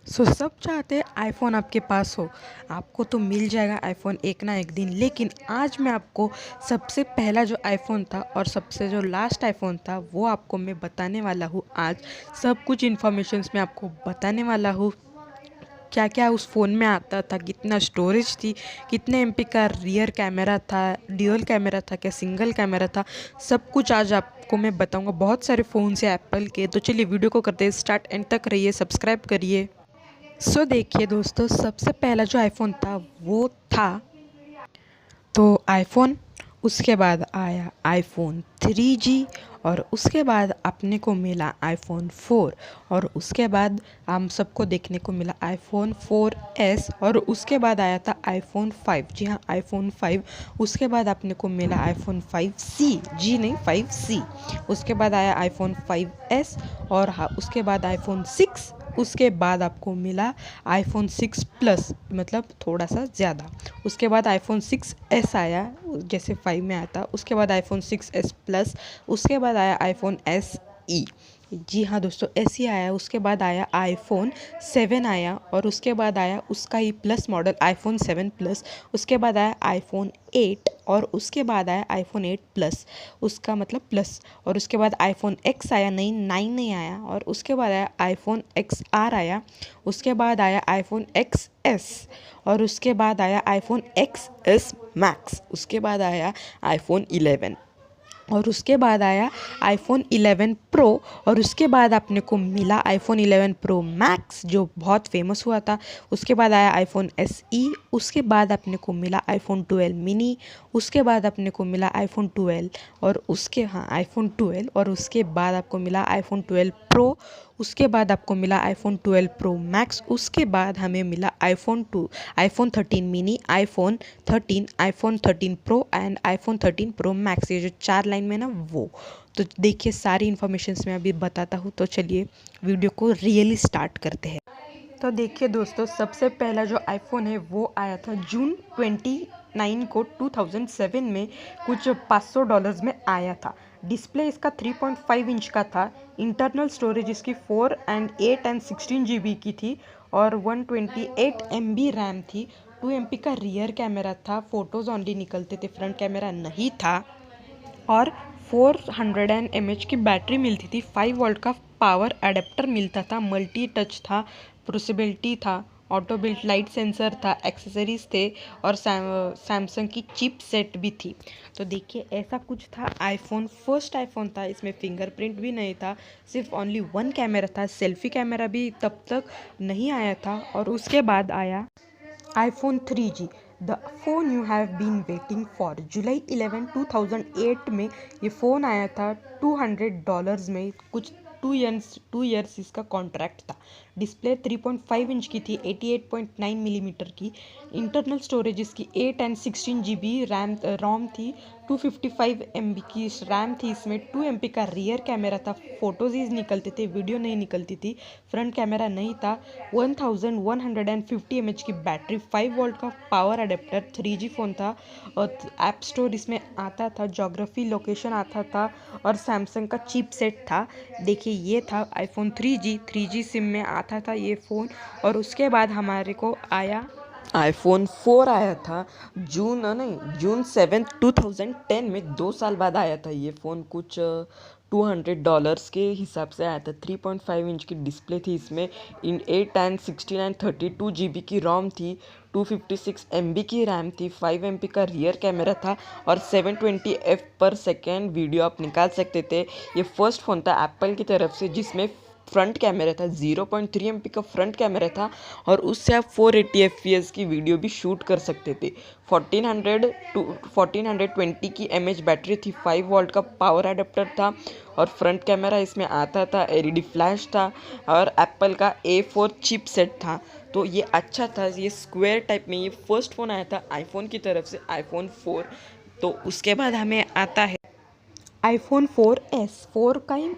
सब चाहते हैं आईफोन आपके पास हो। आपको तो मिल जाएगा आईफोन एक ना एक दिन, लेकिन आज मैं आपको सबसे पहला जो आईफोन था और सबसे जो लास्ट आईफोन था वो आपको मैं बताने वाला हूँ। आज सब कुछ इन्फॉर्मेशंस मैं आपको बताने वाला हूँ। क्या क्या उस फ़ोन में आता था, कितना स्टोरेज थी, कितने एमपी का रियर कैमरा था, ड्यूअल कैमरा था, क्या सिंगल कैमरा था, सब कुछ आज आपको मैं बताऊंगा। बहुत सारे फ़ोन है एप्पल के, तो चलिए वीडियो को करते हैं स्टार्ट। एंड तक रहिए, सब्सक्राइब करिए। देखिए दोस्तों, सबसे पहला जो आईफोन था वो था तो आईफोन। उसके बाद आया आईफोन 3G और उसके बाद अपने को मिला आईफोन 4 और उसके बाद हम सबको देखने को मिला आईफोन 4S और उसके बाद आया था आईफोन 5। जी हाँ, आईफोन 5। उसके बाद अपने को मिला आईफोन 5C, जी नहीं 5C। उसके बाद आया आईफोन 5S और हाँ उसके बाद आईफोन 6। उसके बाद आपको मिला आईफोन 6 प्लस, मतलब थोड़ा सा ज़्यादा। उसके बाद आईफोन 6S आया, जैसे 5 में आया था। उसके बाद आईफोन 6S प्लस। उसके बाद आया आईफोन SE। जी हाँ दोस्तों, SE आया। उसके बाद आया आईफोन 7 आया और उसके बाद आया उसका ही प्लस मॉडल आईफोन 7 प्लस। उसके बाद आया आईफोन 8 और उसके बाद आया आईफोन 8 प्लस, उसका मतलब प्लस। और उसके बाद आईफोन X आया, नहीं 9 नहीं आया। और उसके बाद आया आईफोन XR आया। उसके बाद आया आईफोन XS और उसके बाद आया आईफोन XS मैक्स। उसके बाद आया आईफोन 11 और उसके बाद आया आईफोन 11 प्रो और उसके बाद अपने को मिला आईफोन 11 प्रो मैक्स जो बहुत फेमस हुआ था। उसके बाद आया आईफोन SE। उसके बाद अपने को मिला आईफोन 12 मिनी। उसके बाद अपने को मिला आईफोन 12 और उसके आईफोन 12 और उसके बाद आपको मिला आईफोन 12 प्रो। उसके बाद आपको मिला आईफोन 12 प्रो मैक्स। उसके बाद हमें मिला iPhone 13 mini, iPhone 13, iPhone 13 pro and iPhone 13 pro max. ये जो 4 लाइन में ना वो। तो देखिए सारी इन्फॉर्मेशंस मैं अभी बताता हूँ। तो चलिए वीडियो को रियली स्टार्ट करते हैं। तो देखिए दोस्तों, सबसे पहला जो आईफोन है वो आया था जून 29 को 2007 में, कुछ $500 में आया था। डिस्प्ले इसका 3.5 इंच का था। इंटरनल स्टोरेज इसकी 4 एंड 8 एंड 16 GB की थी और 128 MB रैम थी। 2 MP का रियर कैमरा था, फोटोज़ ओनली निकलते थे, फ्रंट कैमरा नहीं था। और 400 mAh की बैटरी मिलती थी। 5 वोल्ट का पावर अडेप्टर मिलता था। मल्टी टच था, प्रोसेबिलिटी था, ऑटो बिल्ट लाइट सेंसर था, एक्सेसरीज थे और सैमसंग की चिप सेट भी थी। तो देखिए ऐसा कुछ था। आईफोन फर्स्ट आईफोन था, इसमें फिंगरप्रिंट भी नहीं था, सिर्फ ओनली 1 कैमरा था। सेल्फी कैमरा भी तब तक नहीं आया था। और उसके बाद आया iPhone 3G, the phone you have been waiting for. जुलाई 11 2008 में ये फ़ोन आया था $200 में। कुछ 2 ईयर्स इसका कॉन्ट्रैक्ट था। डिस्प्ले 3.5 इंच की थी, 88.9 मिलीमीटर की। इंटरनल स्टोरेज इसकी 8 एंड 16 GB रोम थी। 255 MB की रैम थी इसमें। 2 MP का रियर कैमरा था, फोटोज ही निकलते थे, वीडियो नहीं निकलती थी। फ्रंट कैमरा नहीं था। 1150 mAh की बैटरी, 5 वोल्ट का पावर अडेप्टर, 3G फ़ोन था। और ऐप स्टोर इसमें आता था, जोग्राफी लोकेशन आता था और सैमसंग का चिप सेट था। देखिए ये था आईफोन 3G सिम में आता था ये फ़ोन। और उसके बाद हमारे को आया आईफोन 4 आया था जून 7 2010 में। 2 साल बाद आया था ये फ़ोन। कुछ $200 के हिसाब से आया था। 3.5 इंच की डिस्प्ले थी इसमें। इन 8 एंड 16 एंड 32 GB की रोम थी। 256 MB की रैम थी। 5 MP का रियर कैमरा था और 720f/सेकेंड वीडियो आप निकाल सकते थे। ये फर्स्ट फ़ोन था एप्पल की तरफ से जिसमें फ्रंट कैमरा था। 0.3 MP का फ्रंट कैमरा था और उससे आप 480 FPS की वीडियो भी शूट कर सकते थे। 1420 की mAh बैटरी थी। 5 वोल्ट का पावर अडेप्टर था और फ्रंट कैमरा इसमें आता था। LED फ्लैश था और एप्पल का A4 चिप सेट था। तो ये अच्छा था। ये स्क्वायर टाइप में ये फर्स्ट फ़ोन आया था आईफोन की तरफ से, आईफोन 4। तो उसके बाद हमें आता है आईफोन 4S। 4 का ही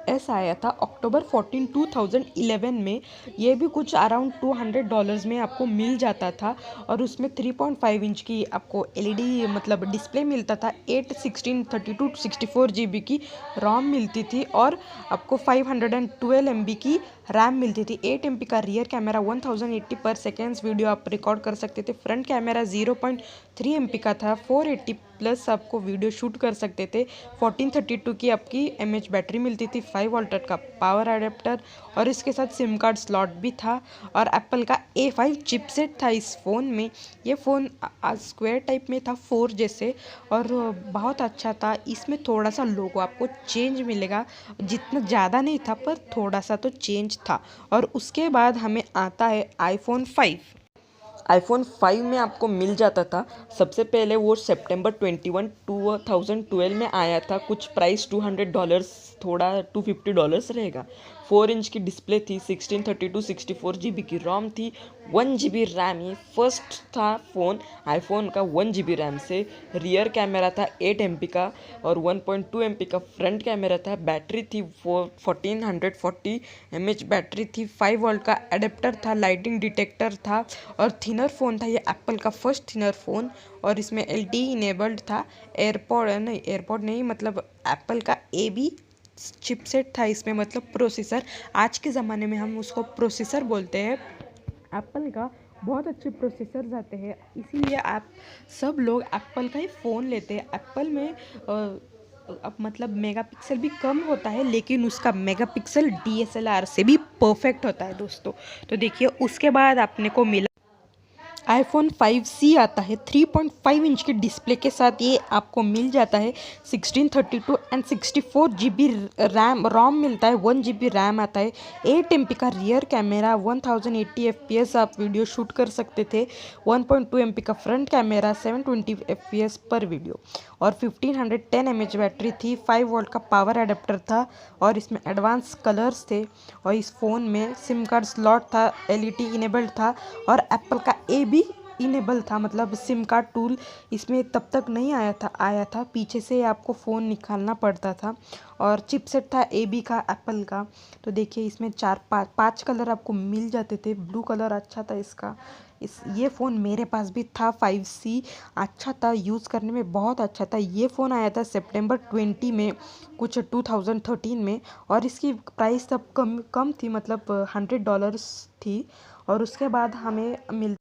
एस आया था अक्टूबर 14 2011 में। ये भी कुछ अराउंड $200 में आपको मिल जाता था और उसमें 3.5 इंच की आपको LED मतलब डिस्प्ले मिलता था। 8, 16, 32, 64 GB की रोम मिलती थी और आपको 512 MB की रैम मिलती थी, 8 MP का रियर कैमरा, 1080 पर सेकेंड्स वीडियो आप रिकॉर्ड कर सकते थे, फ्रंट कैमरा 0.3 MP का था, 480 प्लस आपको वीडियो शूट कर सकते थे, 1432 की आपकी mAh बैटरी मिलती थी, 5 वोल्ट का पावर अडेप्टर और इसके साथ सिम कार्ड स्लॉट भी था और एप्पल का A5 चिपसेट था इस फ़ोन में। ये फ़ोन स्क्वायर टाइप में था, 4 जैसे, और बहुत अच्छा था। इसमें थोड़ा सा लोगो आपको चेंज मिलेगा, जितना ज़्यादा नहीं था पर थोड़ा सा तो चेंज था। और उसके बाद हमें आता है आईफोन 5। आईफोन 5 में आपको मिल जाता था सबसे पहले वो सितंबर 21 2012 में आया था। कुछ प्राइस $200, थोड़ा $250 रहेगा। 4 इंच की डिस्प्ले थी, 1632 64 GB की रोम थी, 1 GB रैम। ये फर्स्ट था फ़ोन आईफोन का 1 GB रैम से। रियर कैमरा था 8 MP का और 1.2 MP का फ्रंट कैमरा था। बैटरी थी 1440 mAh बैटरी थी, 5 वोल्ट का एडेप्टर था, लाइटिंग डिटेक्टर था और थिनर फ़ोन था। ये एप्पल का फर्स्ट थिनर फ़ोन और इसमें LTE इनेबल्ड था। एयरपॉड नहीं मतलब एप्पल का AB चिपसेट था इसमें, मतलब प्रोसेसर। आज के ज़माने में हम उसको प्रोसेसर बोलते हैं। एप्पल का बहुत अच्छे प्रोसेसर्स आते हैं, इसीलिए आप सब लोग एप्पल का ही फ़ोन लेते हैं। एप्पल में अब मतलब मेगापिक्सल भी कम होता है, लेकिन उसका मेगापिक्सल DSLR से भी परफेक्ट होता है दोस्तों। तो देखिए उसके बाद आपने को मिला आईफोन 5C आता है, 3.5 इंच की डिस्प्ले के साथ ये आपको मिल जाता है। 1632 एंड 64 GB रैम रोम मिलता है, 1 GB रैम आता है, 8 MP का रियर कैमरा, 1080 FPS आप वीडियो शूट कर सकते थे, 1.2 MP का फ्रंट कैमरा, 720 FPS पर वीडियो और 1510 mAh बैटरी थी, 5 वोल्ट का पावर अडेप्टर था और इसमें एडवांस कलर्स थे और इस फ़ोन में सिम कार्ड स्लॉट था, LED इनेबल्ड था और एप्पल का AB इनेबल था, मतलब सिम कार्ड टूल इसमें तब तक नहीं आया था, पीछे से आपको फ़ोन निकालना पड़ता था और चिपसेट था AB का एप्पल का। तो देखिए इसमें पाँच कलर आपको मिल जाते थे। ब्लू कलर अच्छा था इसका। ये फ़ोन मेरे पास भी था 5C, अच्छा था, यूज़ करने में बहुत अच्छा था। ये फ़ोन आया था सितंबर 20 में, कुछ 2013 में, और इसकी प्राइस तब कम थी, मतलब $100 थी। और उसके बाद हमें मिल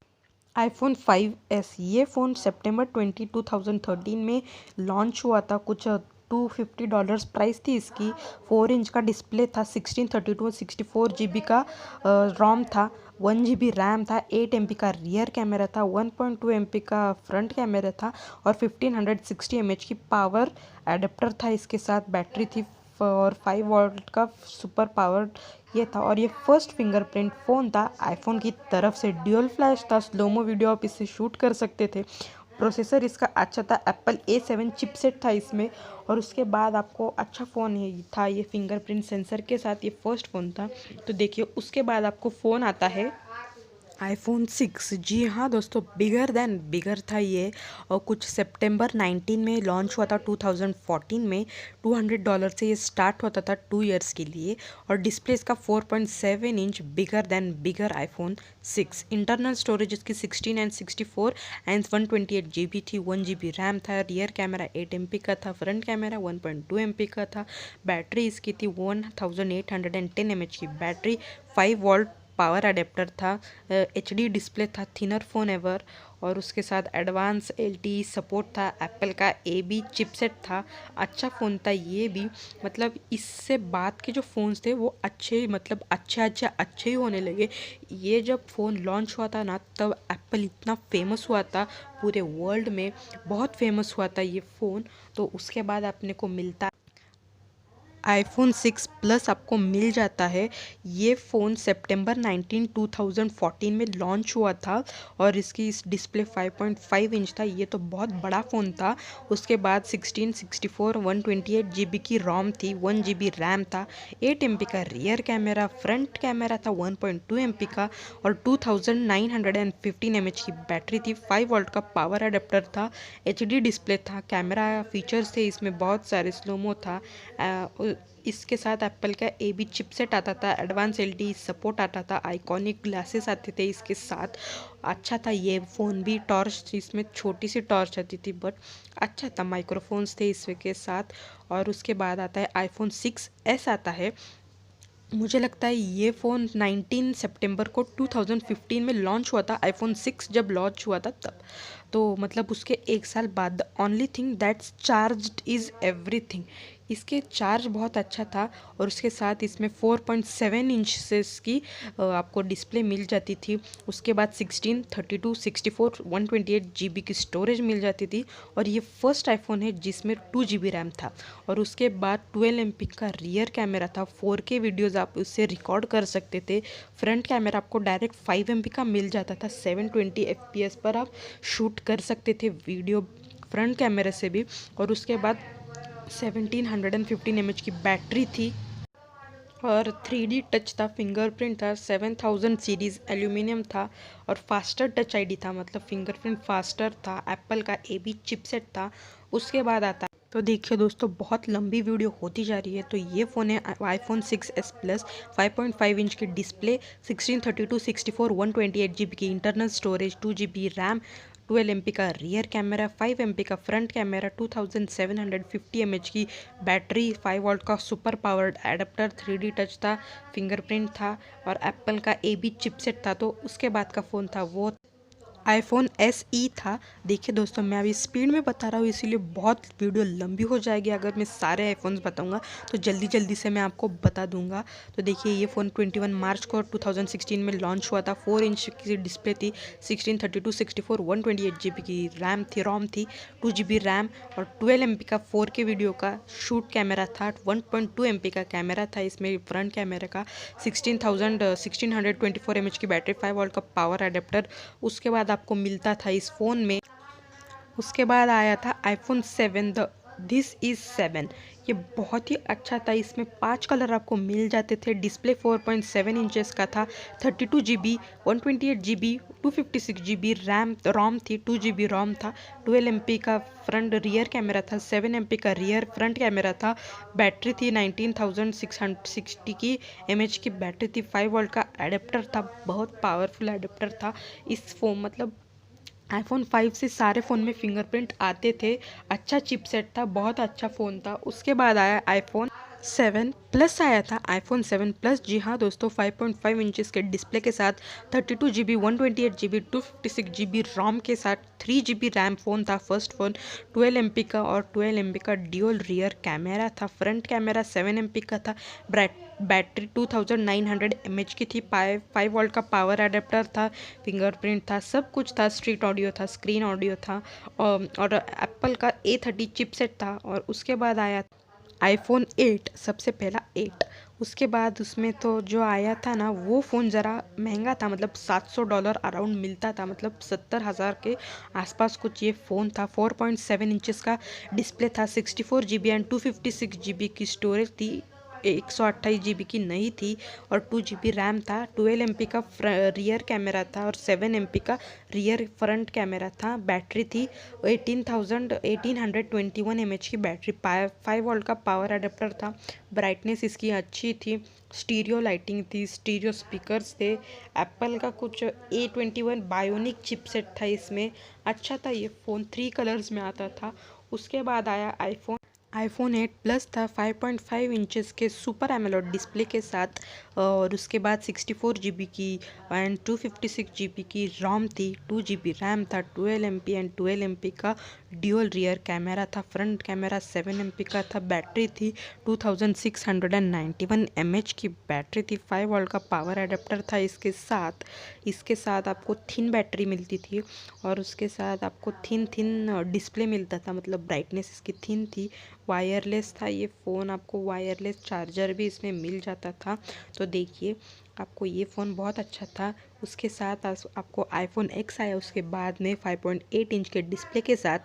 आईफोन 5S। ये फ़ोन सितंबर 20 2013 में लॉन्च हुआ था, कुछ $250 प्राइस थी इसकी। 4 इंच का डिस्प्ले था, 1632 64 GB का रोम था, 1 GB रैम था, 8 MP का रियर कैमरा था, 1.2 MP का फ्रंट कैमरा था और 1560 mAh की पावर एडेप्टर था इसके साथ। बैटरी थी और 5 वोल्ट का सुपर पावर ये था। और ये फर्स्ट फिंगरप्रिंट फ़ोन था आईफोन की तरफ से। ड्यूल फ्लैश था, स्लोमो वीडियो आप इससे शूट कर सकते थे। प्रोसेसर इसका अच्छा था, एप्पल A7 चिपसेट था इसमें। और उसके बाद आपको अच्छा फ़ोन था ये फिंगरप्रिंट सेंसर के साथ, ये फर्स्ट फ़ोन था। तो देखिए उसके बाद आपको फ़ोन आता है आईफोन 6। जी हाँ दोस्तों, बिगर देन बिगर था ये और कुछ सितंबर 19 में लॉन्च हुआ था 2014 में। $200 से ये स्टार्ट होता था 2 इयर्स के लिए और डिस्प्ले इसका 4.7 इंच, बिगर देन बिगर आईफोन 6। इंटरनल स्टोरेज इसकी 16 एंड 64 एंड 128 GB थी, 1 GB रैम था। रियर कैमरा 8 MP का था, फ्रंट कैमरा 1.2 MP का था। बैटरी इसकी थी 1810 mAh की बैटरी, 5 वोल्ट पावर अडेप्टर था, HD डिस्प्ले था, थिनर फ़ोन एवर। और उसके साथ एडवांस LTE सपोर्ट था, एप्पल का AB चिपसेट था। अच्छा फ़ोन था ये भी, मतलब इससे बाद के जो फ़ोन्स थे वो अच्छे, मतलब अच्छे ही होने लगे। ये जब फ़ोन लॉन्च हुआ था ना, तब एप्पल इतना फेमस हुआ था, पूरे वर्ल्ड में बहुत फेमस हुआ था ये फ़ोन। तो उसके बाद अपने को मिलता आईफोन 6 प्लस आपको मिल जाता है। ये फ़ोन सितंबर 19 2014 में लॉन्च हुआ था और इसकी इस डिस्प्ले 5.5 इंच था, ये तो बहुत बड़ा फ़ोन था। उसके बाद 16 64 128 GB की रोम थी, 1 GB रैम था, 8 MP का रियर कैमरा, फ्रंट कैमरा था 1.2 MP का और 2915 mAh की बैटरी थी, 5 वोल्ट का पावर अडेप्टर था, HD डिस्प्ले था। कैमरा फीचर्स थे इसमें बहुत सारे, स्लोमो था। इसके साथ एप्पल का AB चिपसेट आता था, एडवांस LTE सपोर्ट आता था, आइकॉनिक ग्लासेस आते थे इसके साथ। अच्छा था ये फ़ोन भी। टॉर्च इसमें छोटी सी टॉर्च आती थी बट अच्छा था, माइक्रोफोन्स थे इसके साथ। और उसके बाद आता है आईफोन 6s आता है। मुझे लगता है ये फ़ोन 19 सितंबर को 2015 में लॉन्च हुआ था। आईफ़ोन 6 जब लॉन्च हुआ था तब। तो मतलब उसके 1 साल बाद the only thing that's charged is everything. इसके चार्ज बहुत अच्छा था और उसके साथ इसमें 4.7 इंचेस की आपको डिस्प्ले मिल जाती थी। उसके बाद 16, 32, 64, 128 जीबी की स्टोरेज मिल जाती थी और ये फर्स्ट आईफ़ोन है जिसमें 2 जीबी रैम था। और उसके बाद 12 एमपी का रियर कैमरा था। 4K वीडियोज़ आप उससे रिकॉर्ड कर सकते थे। फ्रंट कैमरा आपको डायरेक्ट 5 एमपी का मिल जाता था। 720 एफपीएस पर आप शूट कर सकते थे वीडियो फ्रंट कैमरे से भी। और उसके बाद 1715 mAh की बैटरी थी और 3D टच था, फिंगरप्रिंट था, 7000 सीरीज़ एल्यूमिनियम था और फास्टर टच आईडी था, मतलब फिंगरप्रिंट फास्टर था। एप्पल का AB चिपसेट था। उसके बाद आता है, तो देखिए दोस्तों बहुत लंबी वीडियो होती जा रही है। तो ये फ़ोन है आईफोन 6s प्लस, 5.5 इंच की डिस्प्ले, 1632 64 128 जीबी की internal storage, 2 GB RAM, 12 MP का रियर कैमरा, 5 एमपी का फ्रंट कैमरा, 2750 mAh की बैटरी, 5 वोल्ट का super powered adapter, 3D touch था, फिंगरप्रिंट था और एप्पल का AB चिपसेट था। तो उसके बाद का फ़ोन था वो आईफोन SE था। देखिए दोस्तों मैं अभी स्पीड में बता रहा हूँ इसीलिए बहुत वीडियो लंबी हो जाएगी। अगर मैं सारे आईफोन्स बताऊंगा तो जल्दी जल्दी से मैं आपको बता दूंगा। तो देखिए ये फ़ोन 21 मार्च को 2016 में लॉन्च हुआ था। 4 इंच की डिस्प्ले थी, 1632 64 128 जीबी की रैम थी, रोम थी, 2 जीबी रैम और 12 एमपी का 4K वीडियो का शूट कैमरा था। 1.2 एमपी का कैमरा था इसमें फ्रंट कैमरे का, 1624 mAh की बैटरी, 5 वोल्ट का पावर अडेप्टर। उसके बाद आपको मिलता था इस फ़ोन में, उसके बाद आया था आईफोन 7 द दिस इज़ 7। ये बहुत ही अच्छा था। इसमें 5 कलर आपको मिल जाते थे। डिस्प्ले 4.7 इंचेस का था, 32 GB, 128 GB, 256 GB RAM ROM थी, 2 जीबी रोम था, 12 एमपी का फ्रंट रियर कैमरा था, 7 एमपी का रियर फ्रंट कैमरा था, बैटरी थी 19660 की एमएच की बैटरी थी, 5 वोल्ट का एडेप्टर था, बहुत पावरफुल एडेप्टर था। इस फोन मतलब आईफोन 5 से सारे फ़ोन में फिंगरप्रिंट आते थे। अच्छा चिपसेट था, बहुत अच्छा फ़ोन था। उसके बाद आया आईफोन 7 प्लस आया था। आईफोन 7 प्लस, जी हाँ दोस्तों, 5.5 इंचेस के डिस्प्ले के साथ, 32 जीबी, 128 जीबी, 256 जीबी रोम के साथ, 3 जीबी रैम फ़ोन था फर्स्ट फ़ोन, 12 एमपी का और 12 एमपी का ड्यूल रियर कैमरा था। फ्रंट कैमरा 7 एमपी का था, बैटरी 2900 mAh की थी, 5 वोल्ट का पावर अडेप्टर था, फिंगरप्रिंट था, सब कुछ था, स्ट्रीट ऑडियो था, स्क्रीन ऑडियो था और एप्पल का A30 चिपसेट था। और उसके बाद आया आईफोन 8, सबसे पहला 8। उसके बाद उसमें तो जो आया था ना वो फ़ोन ज़रा महंगा था, मतलब $700 अराउंड मिलता था, मतलब 70,000 के आसपास कुछ ये फ़ोन था। 4.7 इंचेस का डिस्प्ले था, 64 जीबी एंड 256 जीबी की स्टोरेज थी, 128 जीबी की नहीं थी और 2 जीबी रैम था। 12 एमपी का रियर कैमरा था और 7 एमपी का रियर फ्रंट कैमरा था। बैटरी थी 1821 mAh की बैटरी, 5 वोल्ट का पावर अडेप्टर था। ब्राइटनेस इसकी अच्छी थी, स्टीरियो लाइटिंग थी, स्टीरियो स्पीकर्स थे। एप्पल का कुछ A21 बायोनिक चिपसेट था इसमें। अच्छा था ये फ़ोन, 3 कलर्स में आता था। उसके बाद आया आईफोन 8 प्लस था, 5.5 इंचेस के सुपर एमोलेड डिस्प्ले के साथ और उसके बाद 64 जीबी की एंड 256 जीबी की रोम थी, 2 जीबी रैम था, 12 एमपी एंड 12 एमपी का ड्यूल रियर कैमरा था, फ्रंट कैमरा 7 एमपी का था, बैटरी थी 2691 mAh की बैटरी थी, 5 वोल्ट का पावर अडेप्टर था। इसके साथ आपको थिन बैटरी मिलती थी और उसके साथ आपको थिन डिस्प्ले मिलता था, मतलब ब्राइटनेस इसकी थिन थी। वायरलेस था ये फ़ोन, आपको वायरलेस चार्जर भी इसमें मिल जाता था। तो देखिए आपको ये फ़ोन बहुत अच्छा था। उसके साथ आपको आईफोन X आया उसके बाद में 5.8 इंच के डिस्प्ले के साथ,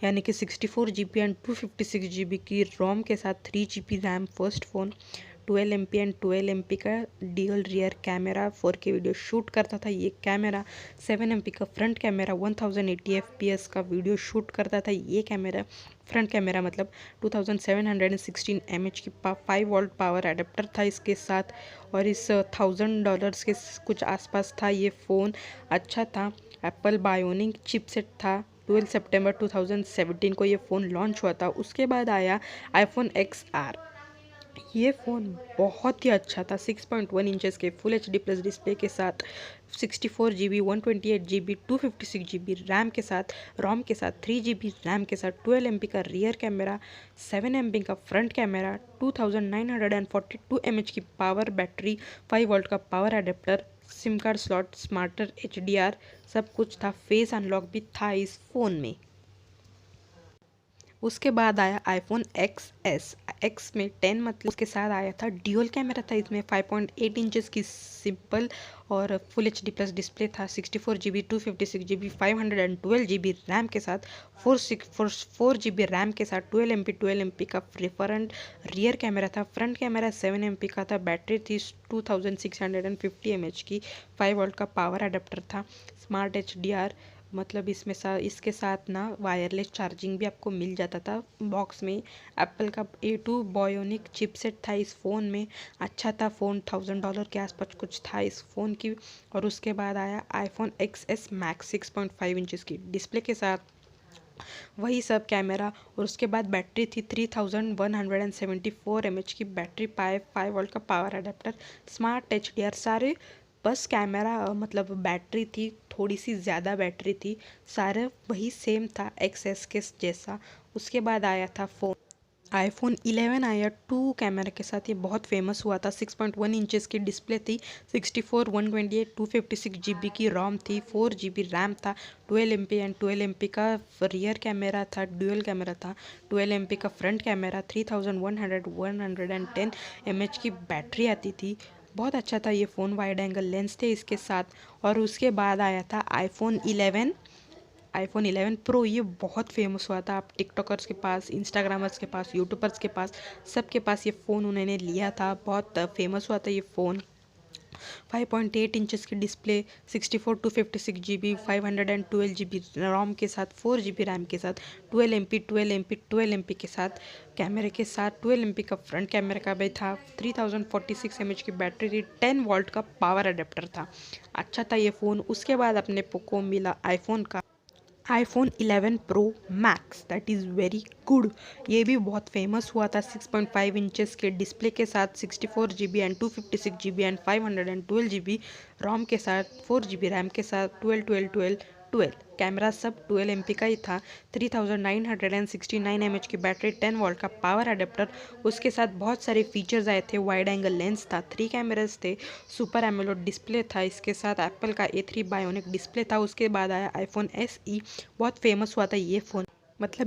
यानी कि 64 जीबी एंड 256 जीबी की रोम के साथ, 3 GB RAM first phone, 12 MP and 12 MP का dual rear camera, 4K video shoot करता था ये कैमरा, 7 एमपी का फ्रंट कैमरा, 1080 एफपीएस का वीडियो शूट करता था ये कैमरा, फ्रंट कैमरा मतलब 2716 mAh की 5 वोल्ट पावर अडेप्टर था इसके साथ। और इस $1000 के कुछ आसपास था ये फ़ोन। अच्छा था। एप्पल बायोनिक चिपसेट था। 12 सितंबर 2017 को ये फ़ोन लॉन्च हुआ था। उसके बाद आया आईफोन XR। ये फ़ोन बहुत ही अच्छा था। 6.1 इंचेस के फुल एचडी प्लस डिस्प्ले के साथ 64 GB 128 GB 256 GB रैम के साथ, रोम के साथ, 3 GB रैम के साथ, 12 MP का रियर कैमरा, 7 MP का फ्रंट कैमरा, 2942 mAh की पावर बैटरी, 5 वोल्ट का power adapter, SIM card slot, smarter HDR, सब कुछ था। फेस अनलॉक भी था इस फ़ोन में। उसके बाद आया आईफोन XS। एक्स में 10 मतलब उसके साथ आया था। ड्यूअल कैमरा था इसमें, 5.8 इंचेस की सिंपल और फुल एचडी प्लस डिस्प्ले था। 64 GB 256 GB 512 GB रैम के साथ, 4 GB रैम के साथ, 12 MP का फ्रंट रियर कैमरा था। फ्रंट कैमरा 7 MP का था। बैटरी थी 2650 mAh की। 5 वोल्ट का पावर अडेप्टर था। स्मार्ट HDR, मतलब इसके साथ ना वायरलेस चार्जिंग भी आपको मिल जाता था बॉक्स में। एप्पल का A2 बायोनिक चिपसेट था इस फ़ोन में। अच्छा था फ़ोन, $1000 के आसपास कुछ था इस फ़ोन की। और उसके बाद आया आईफोन XS मैक्स 6.5 इंचेस की डिस्प्ले के साथ, वही सब कैमरा। और उसके बाद बैटरी थी 3174 mAh की बैटरी, 5 वोल्ट का पावर अडेप्टर, स्मार्ट HDR, सारे। बस कैमरा मतलब बैटरी थी थोड़ी सी ज़्यादा बैटरी थी, सारा वही सेम था XS के जैसा। उसके बाद आया था फ़ोन आईफोन 11 आया 2 कैमरा के साथ। ये बहुत फेमस हुआ था। 6.1 इंचेस की डिस्प्ले थी। 64 128 256 GB की रोम थी। 4 GB रैम था। 12 MP एंड 12 MP का रियर कैमरा था, ड्यूअल कैमरा था। 12 MP का फ्रंट कैमरा, 110 mAh की बैटरी आती थी। बहुत अच्छा था ये फ़ोन। वाइड एंगल लेंस थे इसके साथ। और उसके बाद आया था आईफोन 11 प्रो। ये बहुत फेमस हुआ था। आप टिकटॉकर्स के पास, इंस्टाग्रामर्स के पास, यूट्यूबर्स के पास, सबके पास ये फ़ोन उन्होंने लिया था। बहुत फेमस हुआ था ये फ़ोन। 5.8 इंचेस की डिस्प्ले, 64 256 GB 512 GB रोम के साथ, 4 GB रैम के साथ, 12 MP के साथ कैमरे के साथ, 12 MP का फ्रंट कैमरा का भी था। 3046 mAh की बैटरी थी। 10 वोल्ट का पावर अडेप्टर था। अच्छा था ये फ़ोन। उसके बाद अपने को मिला iPhone 11 pro max, that is very good. ये भी बहुत फेमस हुआ था। 6.5 इंचेस के डिस्प्ले के साथ, 64 GB and 256 GB and 512 GB रोम के साथ, 4 GB रैम के साथ, 12 कैमरा सब 12 MP का ही था। 3969 mAh की बैटरी, 10 वोल्ट का पावर अडेप्टर। उसके साथ बहुत सारे फीचर्स आए थे। वाइड एंगल लेंस था, 3 कैमरास थे, सुपर एमोलेड डिस्प्ले था इसके साथ, एप्पल का A3 बायोनिक डिस्प्ले था। उसके बाद आया आईफोन SE। बहुत फेमस हुआ था ये फ़ोन, मतलब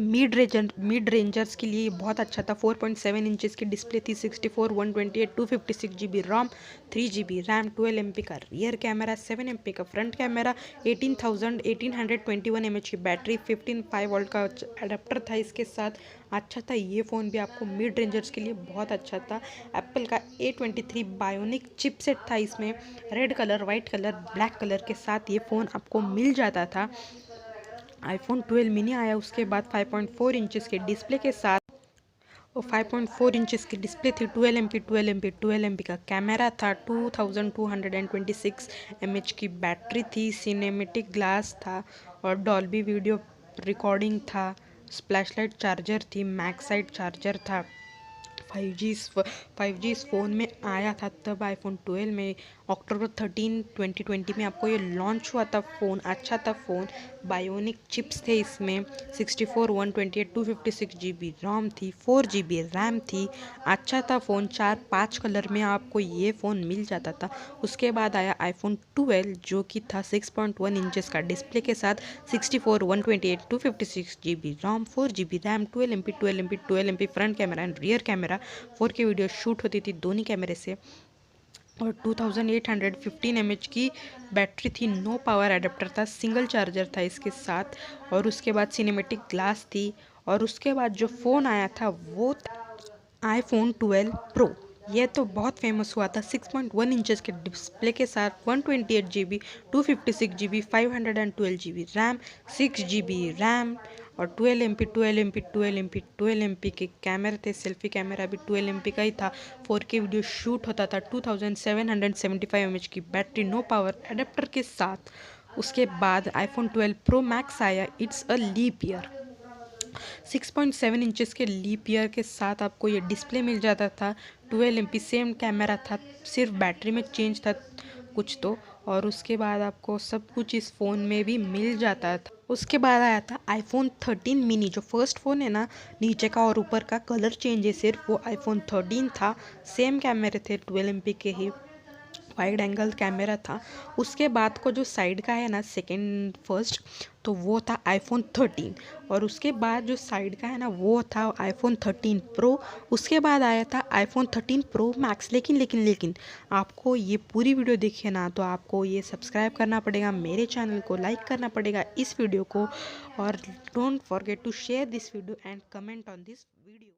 मिड रेंजर्स के लिए बहुत अच्छा था। 4.7 इंचेस की डिस्प्ले थी। 64 128 256 GB रोम, 3 GB रैम, 12 MP का रियर कैमरा, 7 MP का फ्रंट कैमरा, 1821 mAh की बैटरी, 5 वोल्ट का अडेप्टर था इसके साथ। अच्छा था ये फ़ोन भी आपको मिड रेंजर्स के लिए बहुत अच्छा था। एप्पल का A23 बायोनिक चिपसेट था इसमें। Red colour, white colour, black colour के साथ ये फ़ोन आपको मिल जाता था। आईफोन 12 मिनी आया उसके बाद, 5.4 इंचेस के डिस्प्ले के साथ। और 5.4 इंचेस की डिस्प्ले थी। 12 MP का कैमरा था। 2226 mAh की बैटरी थी। सिनेमेटिक ग्लास था और डॉल्बी वीडियो रिकॉर्डिंग था। स्प्लैशलाइट चार्जर थी, मैक्साइट चार्जर था। 5G इस फ़ोन में आया था तब आईफोन 12 में। अक्टूबर 13 2020 में आपको ये लॉन्च हुआ था फ़ोन। अच्छा था फ़ोन। बायोनिक चिप्स थे इसमें। 64 128 256 GB रोम थी, 4 GB रैम थी। अच्छा था फ़ोन। 4-5 कलर में आपको ये फ़ोन मिल जाता था। उसके बाद आया आईफोन 12 जो कि था 6.1 इंचेस का डिस्प्ले के साथ, 64 128 256 GB ROM, 4 GB RAM, 12 MP front camera and rear camera. 4K video shoot होती थी दोनों कैमरे से। और 2815 mAh की बैटरी थी। नो पावर अडेप्टर था, सिंगल चार्जर था इसके साथ। और उसके बाद सिनेमेटिक ग्लास थी। और उसके बाद जो फ़ोन आया था वो आईफोन 12 प्रो। ये तो बहुत फेमस हुआ था। 6.1 इंचेस के डिस्प्ले के साथ, 128 GB 256 GB 512 GB RAM, 6 GB RAM. और 12 MP के कैमरे थे। सेल्फी कैमरा भी 12 MP का ही था। 4K वीडियो शूट होता था। 2775 mAh की बैटरी, नो पावर अडेप्टर के साथ। उसके बाद आईफोन 12 प्रो मैक्स आया। It's a leap year. 6.7 inches के लीप ईयर के साथ आपको ये डिस्प्ले मिल जाता था। 12 MP सेम कैमरा था, सिर्फ बैटरी में चेंज था कुछ तो। और उसके बाद आपको सब कुछ इस फ़ोन में भी मिल जाता था। उसके बाद आया था आईफोन 13 मिनी, जो फर्स्ट फ़ोन है ना, नीचे का और ऊपर का कलर चेंज है सिर्फ, वो आईफोन 13 था। सेम कैमरे थे, 12 MP के ही वाइड एंगल कैमरा था। उसके बाद को जो साइड का है ना, सेकंड फर्स्ट, तो वो था आईफोन 13। और उसके बाद जो साइड का है ना, वो था आईफोन 13 प्रो। उसके बाद आया था आईफोन 13 प्रो मैक्स। लेकिन आपको ये पूरी वीडियो देखिए ना, तो आपको ये सब्सक्राइब करना पड़ेगा, मेरे चैनल को लाइक करना पड़ेगा इस वीडियो को, और don't forget to share this video and comment on this video.